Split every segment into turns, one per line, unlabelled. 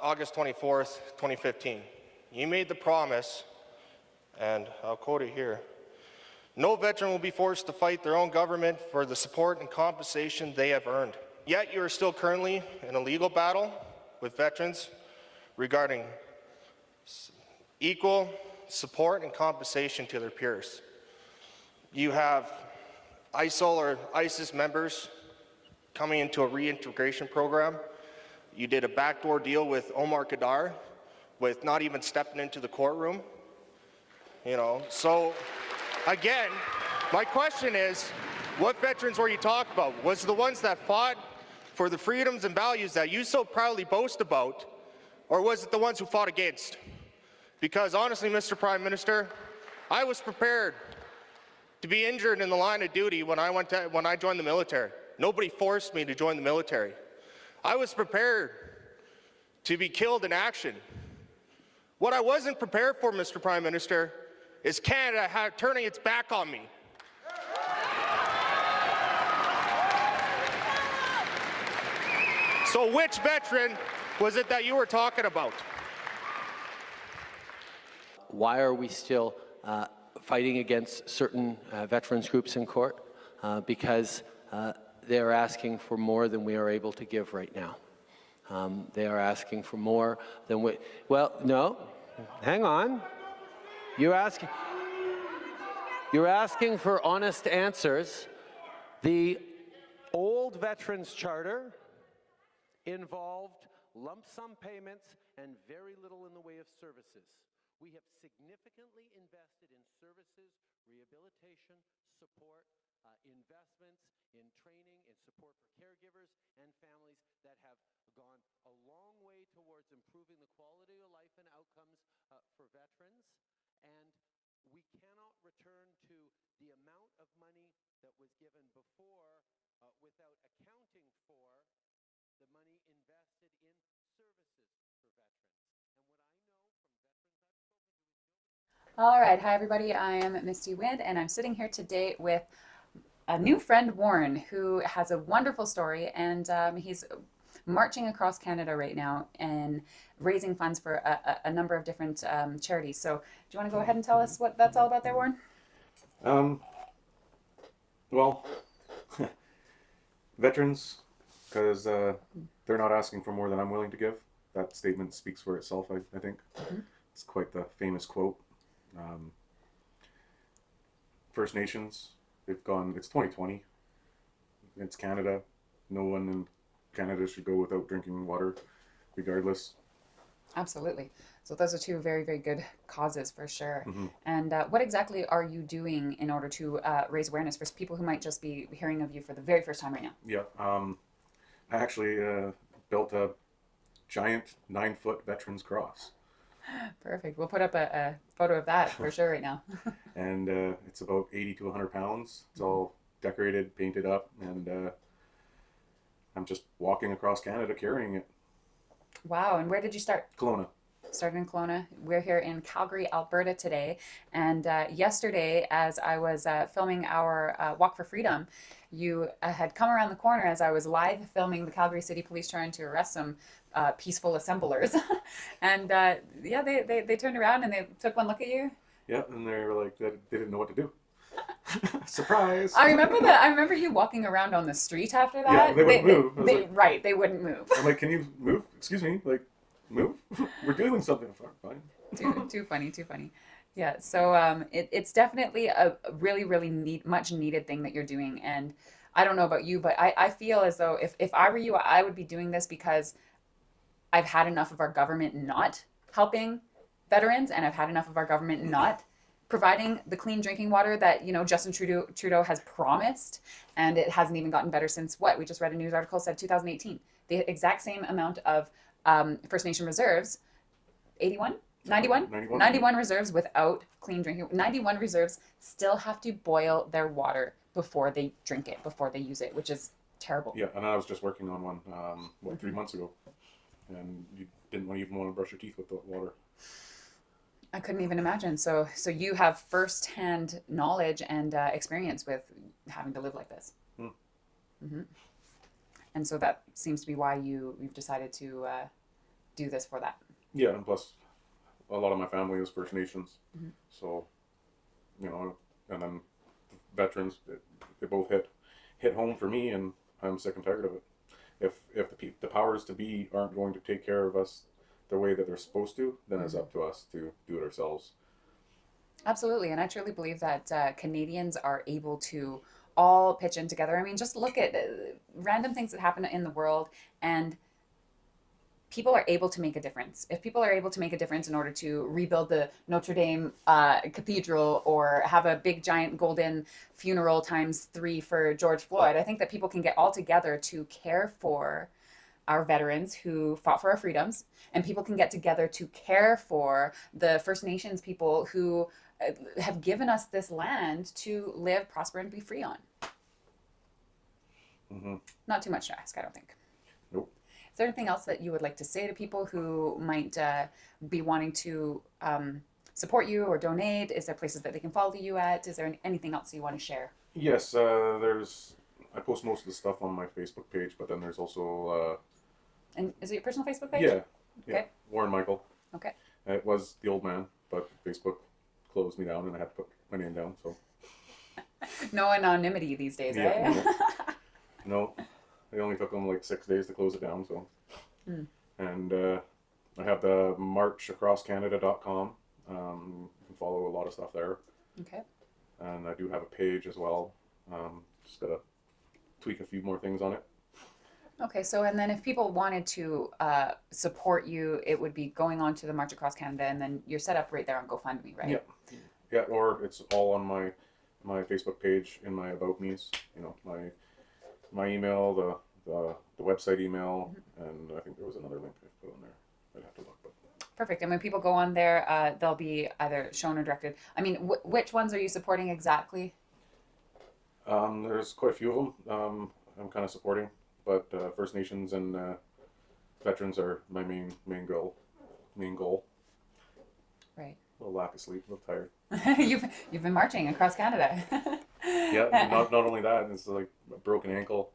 August 24th, 2015. You made the promise, and I'll quote it here, "No veteran will be forced to fight their own government for the support and compensation they have earned." Yet you are still currently in a legal battle with veterans regarding equal support and compensation to their peers. You have ISIL or ISIS members coming into a reintegration program. You did a backdoor deal with Omar Khadr with not even stepping into the courtroom. So again, my question is, what veterans were you talking about? Was it the ones that fought for the freedoms and values that you so proudly boast about, or was it the ones who fought against? Because honestly, Mr. Prime Minister, I was prepared to be injured in the line of duty when I joined the military. Nobody forced me to join the military. I was prepared to be killed in action. What I wasn't prepared for, Mr. Prime Minister, is Canada turning its back on me. So which veteran was it that you were talking about?
Why are we still fighting against certain veterans groups in court? Because they're asking for more than we are able to give right now. They are asking for more than we... Well, no, hang on. You're asking for honest answers. The old Veterans Charter involved lump sum payments and very little in the way of services. We have significantly invested in services, rehabilitation, support, investments in training, in support for caregivers and families that have gone a long way towards improving the quality of life and outcomes for veterans. And we cannot return to the amount of money that was given before without accounting for the money invested in services for veterans. And what I know from veterans I've spoken to is...
All right, hi everybody, I am Misty Wind and I'm sitting here today with a new friend, Warren, who has a wonderful story, and he's marching across Canada right now and raising funds for a number of different charities. So do you want to go ahead and tell us what that's all about there, Warren?
Well, veterans, because they're not asking for more than I'm willing to give. That statement speaks for itself, I think. Mm-hmm. It's quite the famous quote. First Nations, they've gone, it's 2020. It's Canada. No one in Canada should go without drinking water, regardless.
Absolutely. So those are two very, very good causes for sure.
Mm-hmm.
And what exactly are you doing in order to raise awareness for people who might just be hearing of you for the very first time right now?
Yeah, I actually built a giant 9-foot veterans cross.
Perfect. We'll put up a photo of that for sure right now.
And it's about 80 to 100 pounds. It's all decorated, painted up, and I'm just walking across Canada carrying it.
Wow. And where did you start?
Kelowna.
Started in Kelowna. We're here in Calgary, Alberta today. And yesterday, as I was filming our Walk for Freedom, you had come around the corner as I was live filming the Calgary City Police trying to arrest some peaceful assemblers. And yeah, they turned around and they took one look at you.
Yeah, and they were like, they didn't know what to do. Surprise!
I remember that. I remember you walking around on the street after that.
Yeah, they wouldn't move.
Right, they wouldn't move.
I'm like, can you move? Excuse me, like, move? We're doing something. Fine.
Too funny. Yeah, so it's definitely a really, really much needed thing that you're doing. And I don't know about you, but I feel as though if I were you, I would be doing this because I've had enough of our government not helping veterans, and I've had enough of our government not providing the clean drinking water that, Justin Trudeau has promised, and it hasn't even gotten better since we just read a news article said 2018. The exact same amount of First Nation reserves, 91 reserves without clean drinking. 91 reserves still have to boil their water before they drink it, before they use it, which is terrible.
Yeah, and I was just working on one 3 months ago, and you didn't even want to brush your teeth with the water.
I couldn't even imagine. So you have firsthand knowledge and experience with having to live like this. Mm-hmm. And so that seems to be why you've decided to do this for that.
Yeah, and plus, a lot of my family is First Nations, so and then veterans, they both hit home for me, and I'm sick and tired of it. If the powers to be aren't going to take care of us the way that they're supposed to, then it's up to us to do it ourselves.
Absolutely, and I truly believe that Canadians are able to all pitch in together. I mean, just look at random things that happen in the world, and people are able to make a difference. If people are able to make a difference in order to rebuild the Notre Dame Cathedral or have a big giant golden funeral ×3 for George Floyd, I think that people can get all together to care for our veterans who fought for our freedoms, and people can get together to care for the First Nations people who have given us this land to live, prosper, and be free on. Not too much to ask, I don't think.
Nope.
Is there anything else that you would like to say to people who might be wanting to support you or donate? Is there places that they can follow you at? Is there anything else you want to share?
Yes, I post most of the stuff on my Facebook page, but then there's also
And is it your personal Facebook page?
yeah,
Okay.
Warren Michael.
Okay.
It was the old man, but Facebook closed me down, and I had to put my name down. So
No anonymity these days,
yeah,
right?
no, it only took them like 6 days to close it down. So, and I have the marchacrosscanada.com. You can follow a lot of stuff there,
Okay.
and I do have a page as well. Just gotta tweak a few more things on it.
Okay, so and then if people wanted to support you, it would be going on to the March Across Canada, and then you're set up right there on GoFundMe, right?
Yeah, or it's all on my Facebook page in my about me's. My email, the website email, and I think there was another link I put on there. I'd have to look, but
Perfect. And when people go on there, they'll be either shown or directed. I mean, which ones are you supporting exactly?
there's quite a few of them. I'm kind of supporting, but First Nations and veterans are my main goal.
Right.
A little lack of sleep, a little tired.
You've been marching across Canada.
Yeah, not only that, it's like a broken ankle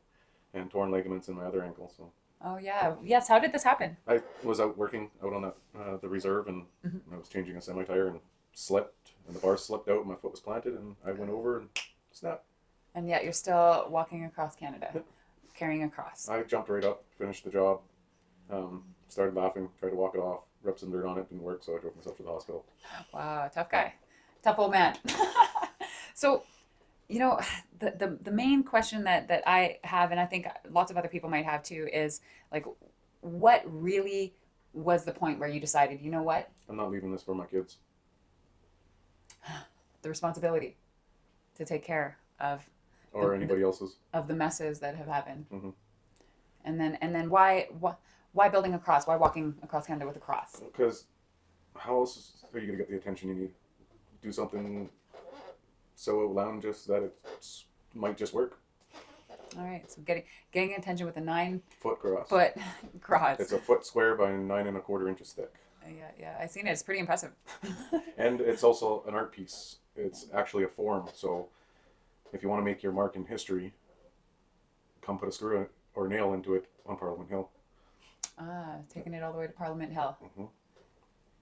and torn ligaments in my other ankle. So
Oh yeah. Yes. How did this happen?
I was out working out on the reserve, and I was changing a semi tire and slipped, and the bar slipped out, and my foot was planted, and I went over and snapped.
And yet you're still walking across Canada, carrying a cross.
I jumped right up, finished the job, started laughing, tried to walk it off, rubbed some dirt on it, didn't work, so I drove myself to the hospital.
Wow, tough guy, tough old man. So, the main question that I have, and I think lots of other people might have too, is like, what really was the point where you decided, you know what,
I'm not leaving this for my kids.
the responsibility to take care of
Or anybody else's.
the messes that have happened,
Mhm.
and then why building a cross? Why walking across Canada with a cross?
Because how else are you going to get the attention you need? Do something so outlandish that it might just work.
All right, so getting attention with a 9-foot
Foot cross.
cross.
It's a foot square by 9 1/4 inches thick.
Yeah, I've seen it. It's pretty impressive.
And it's also an art piece. It's actually a form. So if you want to make your mark in history, come put a screw or nail into it on Parliament Hill.
Taking it all the way to Parliament Hill.
Mhm.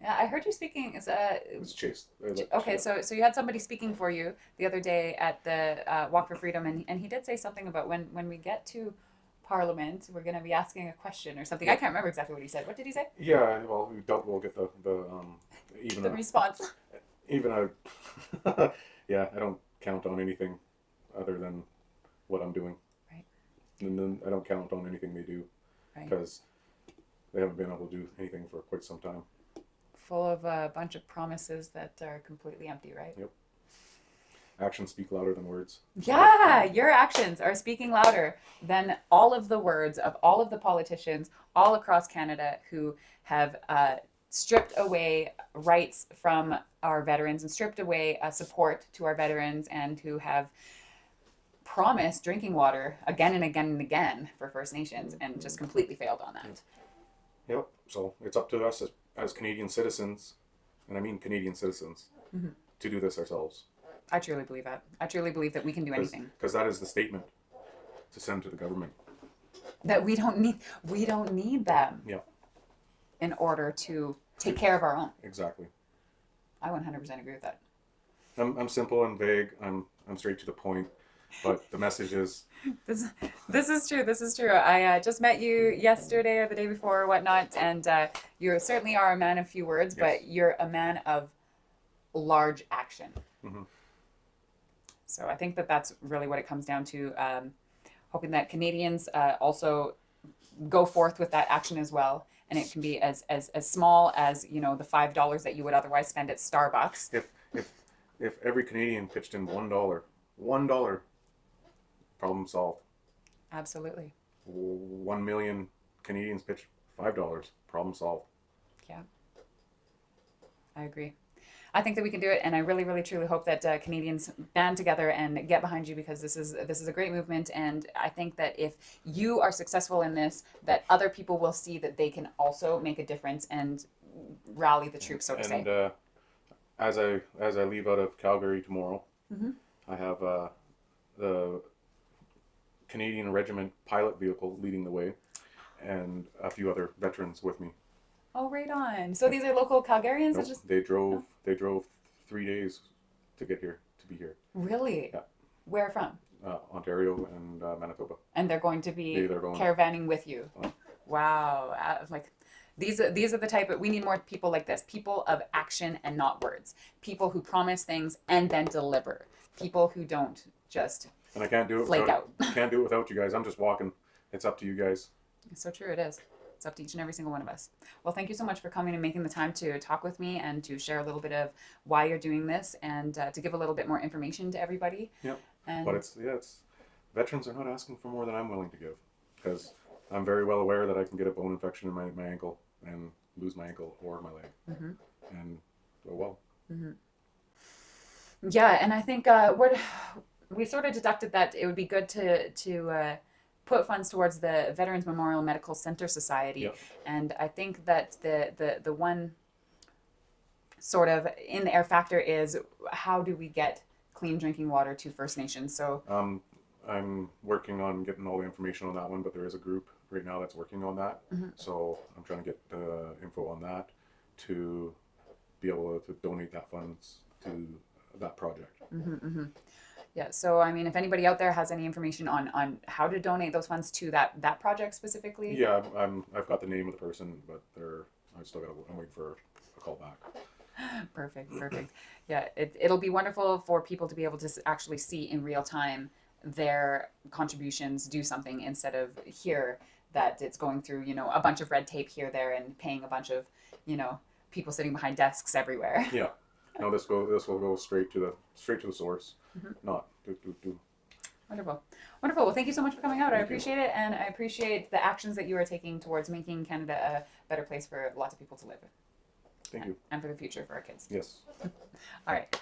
Yeah, I heard you speaking.
It's chased.
Okay, so you had somebody speaking for you the other day at the Walk for Freedom, and he did say something about when we get to Parliament, we're going to be asking a question or something. I can't remember exactly what he said. What did he say?
Yeah, well, we doubt we'll get the even
The response.
yeah, I don't count on anything other than what I'm doing.
Right.
And then I don't count on anything they do
Right.
because they haven't been able to do anything for quite some time.
Full of a bunch of promises that are completely empty, right?
Yep. Actions speak louder than words.
Yeah, your actions are speaking louder than all of the words of all of the politicians all across Canada who have stripped away rights from our veterans and stripped away support to our veterans, and who have promised drinking water again and again and again for First Nations and just completely failed on that.
Yep. So it's up to us as Canadian citizens, and I mean Canadian citizens, to do this ourselves.
I truly believe that. I truly believe that we can do anything.
Because that is the statement to send to the government.
That we don't need them.
Yeah.
in order to take care of our own.
Exactly.
I 100% agree with that.
I'm simple and vague. I'm straight to the point, but the message is
This is true. This is true. I just met you yesterday or the day before or whatnot, and you certainly are a man of few words,
Yes.
but you're a man of large action.
Mhm.
So I think that that's really what it comes down to. Hoping that Canadians also go forth with that action as well, and it can be as small as the $5 that you would otherwise spend at Starbucks.
if every Canadian pitched in $1, problem solved.
Absolutely.
1 million Canadians pitch $5, problem solved.
Yeah, I agree. I think that we can do it, and I really, really, truly hope that Canadians band together and get behind you, because this is a great movement, and I think that if you are successful in this, that other people will see that they can also make a difference and rally the troops, so to say.
And as I leave out of Calgary tomorrow,
Mm-hmm.
I have the Canadian Regiment pilot vehicle leading the way, and a few other veterans with me.
Oh, right on. So these are local Calgarians?
Nope,
That just
they drove 3 days to get here, to be here.
really?
Yeah.
Where from?
Ontario and Manitoba.
And they're going to be
They're going.
caravanning with you.
Oh.
Wow. Like these are the type of, we need more people like this, people of action and not words, people who promise things and then deliver, people who don't just
And I can't do it
flake
without,
out.
can't do it without you guys. I'm just walking. It's up to you guys.
It's so true, it is. It's up to each and every single one of us. Well, thank you so much for coming and making the time to talk with me and to share a little bit of why you're doing this, and to give a little bit more information to everybody.
Yep.
And
But it's veterans are not asking for more than I'm willing to give, because I'm very well aware that I can get a bone infection in my ankle and lose my ankle or my leg,
Mm-hmm.
and go well.
yeah, and I think what we sort of deducted that it would be good to put funds towards the Veterans Memorial Medical Center Society,
Yep.
and I think that the one sort of in the air factor is, how do we get clean drinking water to First Nations? So
I'm working on getting all the information on that one, but there is a group right now that's working on that. So I'm trying to get the info on that to be able to donate that funds to that project.
yeah, so I mean, if anybody out there has any information on how to donate those funds to that project specifically,
Yeah, I've got the name of the person, but I'm waiting for a call back.
Perfect. Yeah, it'll be wonderful for people to be able to actually see in real time their contributions do something, instead of here that it's going through, a bunch of red tape here, there, and paying a bunch of, people sitting behind desks everywhere.
Yeah. No, this will go straight to the source. Not do.
Wonderful. Well, thank you so much for coming out. I
Thank you.
appreciate it, and I appreciate the actions that you are taking towards making Canada a better place for lots of people to live,
Thank you.
and for the future for our kids.
Yes.
All right.